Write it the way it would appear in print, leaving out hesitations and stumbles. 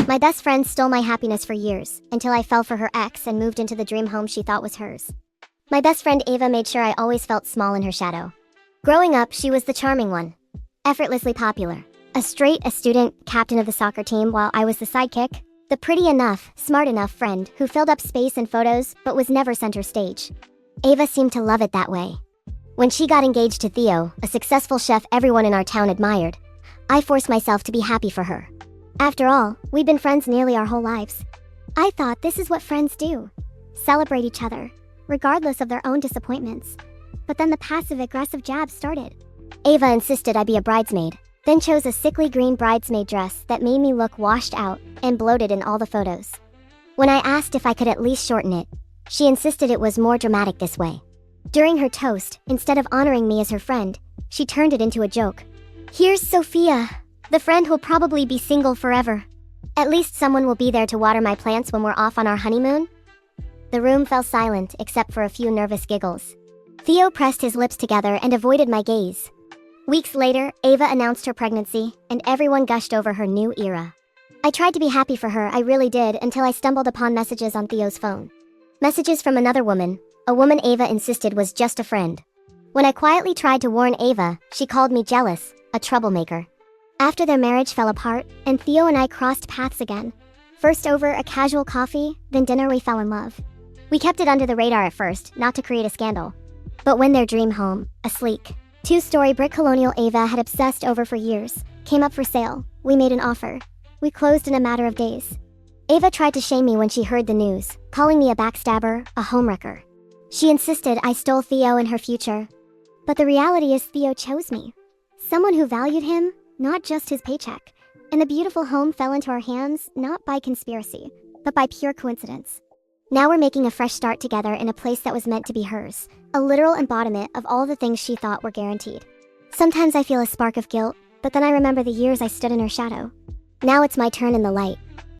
My best friend stole my happiness for years, until I fell for her ex and moved into the dream home she thought was hers. My best friend Ava made sure I always felt small in her shadow. Growing up, she was the charming one. Effortlessly popular. A student, captain of the soccer team, while I was the sidekick. The pretty enough, smart enough friend who filled up space in photos but was never center stage. Ava seemed to love it that way. When she got engaged to Theo, a successful chef everyone in our town admired, I forced myself to be happy for her. After all, we'd been friends nearly our whole lives. I thought this is what friends do. Celebrate each other, regardless of their own disappointments. But then the passive-aggressive jabs started. Ava insisted I be a bridesmaid, then chose a sickly green bridesmaid dress that made me look washed out and bloated in all the photos. When I asked if I could at least shorten it, she insisted it was more dramatic this way. During her toast, instead of honoring me as her friend, she turned it into a joke. Here's Sophia, the friend who'll probably be single forever. At least someone will be there to water my plants when we're off on our honeymoon. The room fell silent except for a few nervous giggles. Theo pressed his lips together and avoided my gaze. Weeks later, Ava announced her pregnancy, and everyone gushed over her new era. I tried to be happy for her, I really did, until I stumbled upon messages on Theo's phone. Messages from another woman, a woman Ava insisted was just a friend. When I quietly tried to warn Ava, she called me jealous, a troublemaker. After their marriage fell apart, and Theo and I crossed paths again. First over a casual coffee, then dinner, we fell in love. We kept it under the radar at first, not to create a scandal. But when their dream home, a sleek, 2-story brick colonial Ava had obsessed over for years, came up for sale, we made an offer. We closed in a matter of days. Ava tried to shame me when she heard the news, calling me a backstabber, a homewrecker. She insisted I stole Theo and her future. But the reality is Theo chose me. Someone who valued him, not just his paycheck. And the beautiful home fell into our hands, not by conspiracy, but by pure coincidence. Now we're making a fresh start together in a place that was meant to be hers, a literal embodiment of all the things she thought were guaranteed. Sometimes I feel a spark of guilt, but then I remember the years I stood in her shadow. Now it's my turn in the light.